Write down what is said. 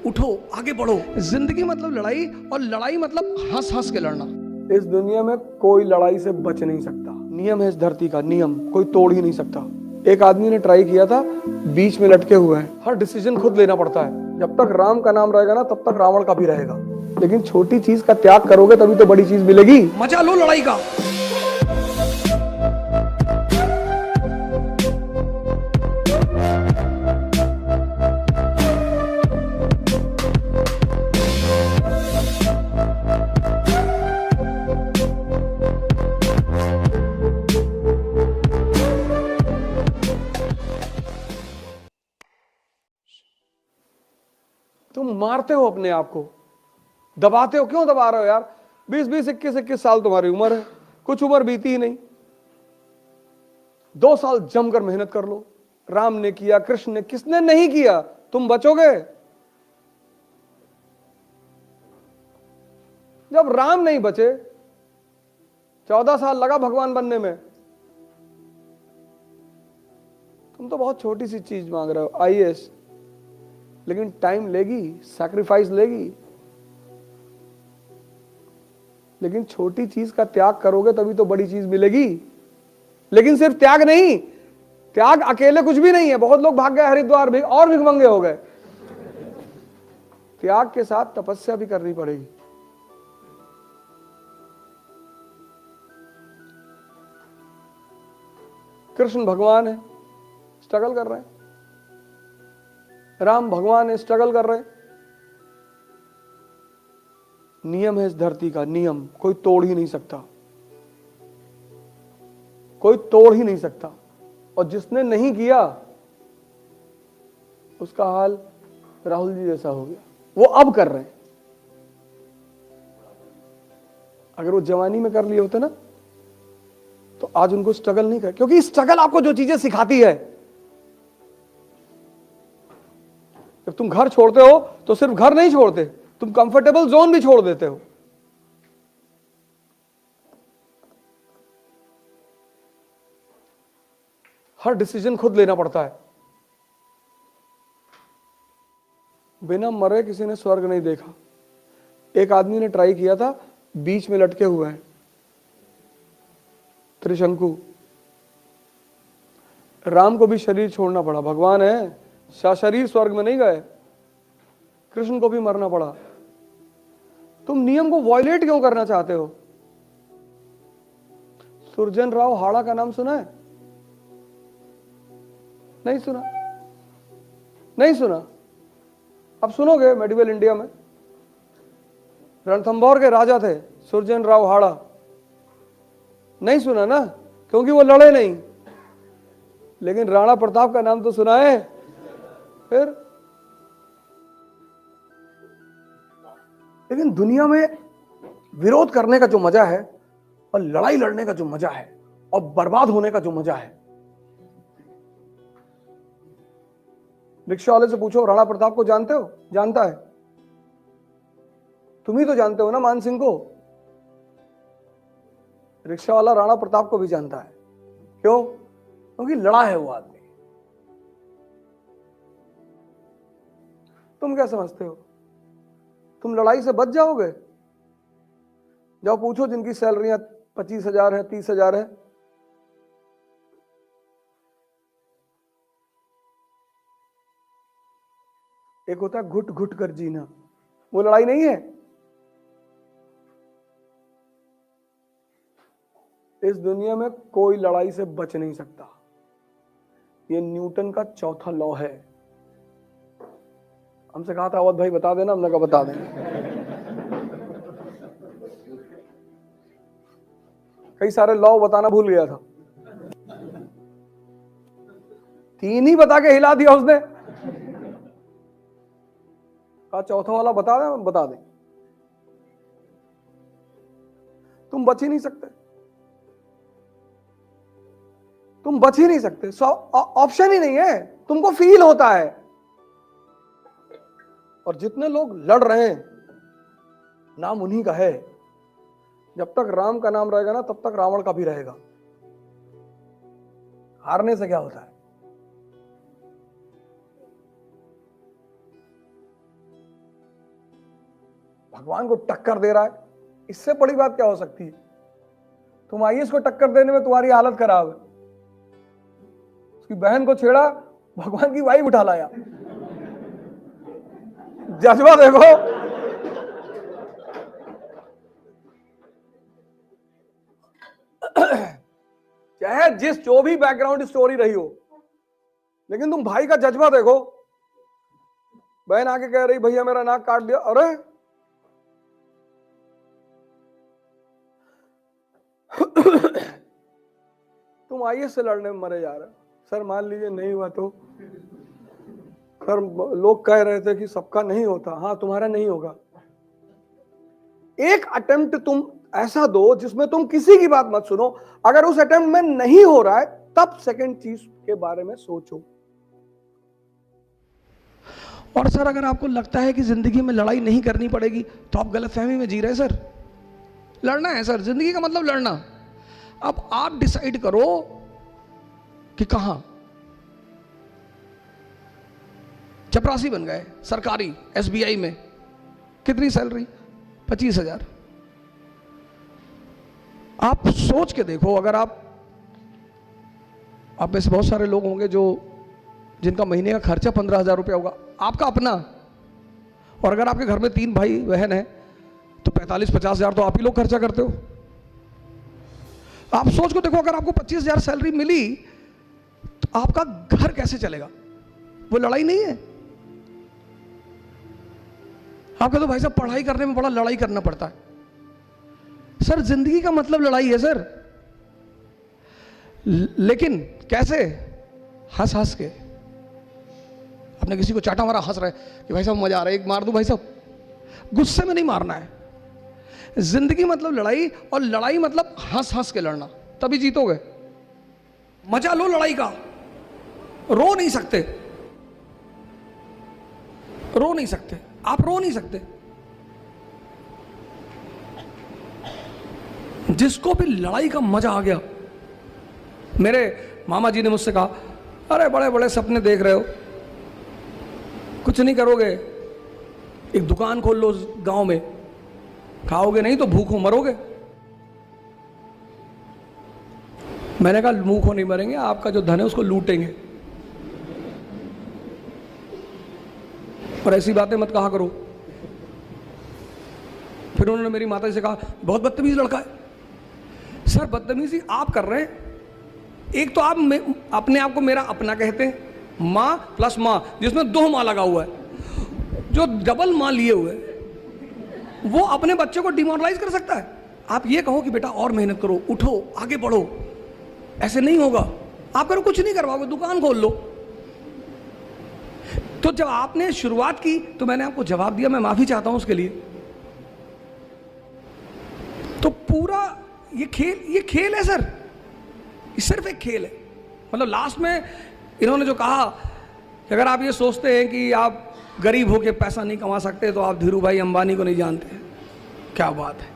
उठो, आगे बढ़ो। जिंदगी मतलब लड़ाई, और लड़ाई मतलब हंस हंस के लड़ना। इस दुनिया में कोई लड़ाई से बच नहीं सकता। नियम है इस धरती का, नियम कोई तोड़ ही नहीं सकता। एक आदमी ने ट्राई किया था, बीच में लटके हुए हैं। हर डिसीजन खुद लेना पड़ता है। जब तक राम का नाम रहेगा ना, तब तक रावण का भी रहेगा। लेकिन छोटी चीज का त्याग करोगे तभी तो बड़ी चीज मिलेगी। मजा लो लड़ाई का। तुम मारते हो अपने आप को, दबाते हो। क्यों दबा रहे हो यार? 20-20, 21-21 साल तुम्हारी उम्र है, कुछ उम्र बीती ही नहीं। 2 साल जमकर मेहनत कर लो। राम ने किया, कृष्ण ने, किसने नहीं किया? तुम बचोगे। जब राम नहीं बचे, 14 साल लगा भगवान बनने में। तुम तो बहुत छोटी सी चीज मांग रहे हो, आईएएस, लेकिन टाइम लेगी, सैक्रिफाइस लेगी। लेकिन छोटी चीज का त्याग करोगे तभी तो बड़ी चीज मिलेगी। लेकिन सिर्फ त्याग नहीं, त्याग अकेले कुछ भी नहीं है। बहुत लोग भाग गए हरिद्वार भी और भिखमंगे हो गए। त्याग के साथ तपस्या भी करनी पड़ेगी। कृष्ण भगवान है, स्ट्रगल कर रहे हैं। राम भगवान है, स्ट्रगल कर रहे हैं। नियम है इस धरती का, नियम कोई तोड़ ही नहीं सकता। कोई तोड़ ही नहीं सकता। और जिसने नहीं किया उसका हाल राहुल जी जैसा हो गया। वो अब कर रहे हैं। अगर वो जवानी में कर लिए होते ना, तो आज उनको स्ट्रगल नहीं कर, क्योंकि स्ट्रगल आपको जो चीजें सिखाती है। जब तुम घर छोड़ते हो तो सिर्फ घर नहीं छोड़ते, तुम कंफर्टेबल जोन भी छोड़ देते हो। हर डिसीजन खुद लेना पड़ता है। बिना मरे किसी ने स्वर्ग नहीं देखा। एक आदमी ने ट्राई किया था, बीच में लटके हुए हैं, त्रिशंकु। राम को भी शरीर छोड़ना पड़ा, भगवान है, शरीर स्वर्ग में नहीं गए। कृष्ण को भी मरना पड़ा। तुम नियम को वॉयलेट क्यों करना चाहते हो? सुरजन राव हाड़ा का नाम सुना है? नहीं सुना? नहीं सुना? अब सुनोगे मेडिवल इंडिया में। रणथंभौर के राजा थे सुरजन राव हाड़ा। नहीं सुना ना, क्योंकि वो लड़े नहीं। लेकिन राणा प्रताप का नाम तो सुना है। फिर लेकिन दुनिया में विरोध करने का जो मजा है, और लड़ाई लड़ने का जो मजा है, और बर्बाद होने का जो मजा है। रिक्शा वाले से पूछो, राणा प्रताप को जानते हो? जानता है। तुम ही तो जानते हो ना मान सिंह को। रिक्शा वाला राणा प्रताप को भी जानता है। क्यों? क्योंकि लड़ा है वो आदमी। तुम क्या समझते हो तुम लड़ाई से बच जाओगे? जाओ पूछो जिनकी सैलरियां 25,000 है, 30,000 है। एक होता है घुट घुट कर जीना, वो लड़ाई नहीं है। इस दुनिया में कोई लड़ाई से बच नहीं सकता। ये न्यूटन का चौथा लॉ है। हमसे कहा था अवध भाई बता देना, हमने कहा बता देंगे। कई सारे लॉ बताना भूल गया था, 3 ही बता के हिला दिया उसने। कहा चौथा वाला बता दे, बता दे। तुम बच ही नहीं सकते। तुम बच ही नहीं सकते। ऑप्शन ही नहीं है। तुमको फील होता है। और जितने लोग लड़ रहे हैं, नाम उन्हीं का है। जब तक राम का नाम रहेगा ना, तब तक रावण का भी रहेगा। हारने से क्या होता है? भगवान को टक्कर दे रहा है, इससे बड़ी बात क्या हो सकती है? तुम आईएएस को टक्कर देने में तुम्हारी हालत खराब है, उसकी बहन को छेड़ा, भगवान की वाइफ उठा लाया। जज्बा देखो। चाहे जो भी बैकग्राउंड स्टोरी रही हो, लेकिन तुम भाई का जज्बा देखो। बहन आके कह रही भैया मेरा नाक काट दिया, अरे तुम आईएएस से लड़ने में मरे जा रहे हो। सर मान लीजिए नहीं हुआ तो, सर लोग कह रहे थे कि सबका नहीं होता, हाँ तुम्हारा नहीं होगा। एक अटेम्प्ट तुम ऐसा दो जिसमें तुम किसी की बात मत सुनो। अगर उस अटेम्प्ट में नहीं हो रहा है तब सेकंड चीज के बारे में सोचो। और सर अगर आपको लगता है कि जिंदगी में लड़ाई नहीं करनी पड़ेगी तो आप गलतफहमी में जी रहे हैं सर। लड़ना है सर, जिंदगी का मतलब लड़ना। अब आप डिसाइड करो कि कहां। चपरासी बन गए सरकारी एसबीआई में, कितनी सैलरी? 25,000। आप सोच के देखो, अगर आप में से बहुत सारे लोग होंगे जो जिनका महीने का खर्चा 15,000 रुपया होगा, आपका अपना, और अगर आपके घर में 3 भाई बहन है तो 45-50,000 तो आप ही लोग खर्चा करते हो। आप सोच को देखो, अगर आपको 25,000 सैलरी मिली तो आपका घर कैसे चलेगा? वो लड़ाई नहीं है। आपका तो भाई साहब पढ़ाई करने में बड़ा लड़ाई करना पड़ता है। सर जिंदगी का मतलब लड़ाई है सर, लेकिन कैसे? हंस हंस के। आपने किसी को चाटा मारा, हंस रहे कि भाई साहब मजा आ रहा है, एक मार दूं भाई साहब। गुस्से में नहीं मारना है। जिंदगी मतलब लड़ाई, और लड़ाई मतलब हंस हंस के लड़ना, तभी जीतोगे। मजा लो लड़ाई का, रो नहीं सकते, रो नहीं सकते, आप रो नहीं सकते। जिसको भी लड़ाई का मजा आ गया, मेरे मामा जी ने मुझसे कहा, अरे बड़े बड़े सपने देख रहे हो, कुछ नहीं करोगे, एक दुकान खोल लो गांव में, खाओगे नहीं तो भूखों मरोगे। मैंने कहा भूखों नहीं मरेंगे, आपका जो धन है उसको लूटेंगे। और ऐसी बातें मत कहा करो। फिर उन्होंने मेरी माता जी से कहा, बहुत बदतमीज लड़का है। सर बदतमीजी आप कर रहे हैं। एक तो आप अपने आप को मेरा अपना कहते हैं, माँ प्लस माँ, जिसमें 2 माँ लगा हुआ है, जो डबल माँ लिए हुए, वो अपने बच्चे को डिमोरलाइज कर सकता है। आप ये कहो कि बेटा और मेहनत करो, उठो, आगे बढ़ो, ऐसे नहीं होगा। आप करो कुछ नहीं करवाओगे, दुकान खोल लो। तो जब आपने शुरुआत की तो मैंने आपको जवाब दिया, मैं माफी चाहता हूं उसके लिए। तो पूरा ये खेल है सर, ये सिर्फ एक खेल है। मतलब लास्ट में इन्होंने जो कहा कि अगर आप ये सोचते हैं कि आप गरीब होके पैसा नहीं कमा सकते तो आप धीरू भाई अंबानी को नहीं जानते। क्या बात है।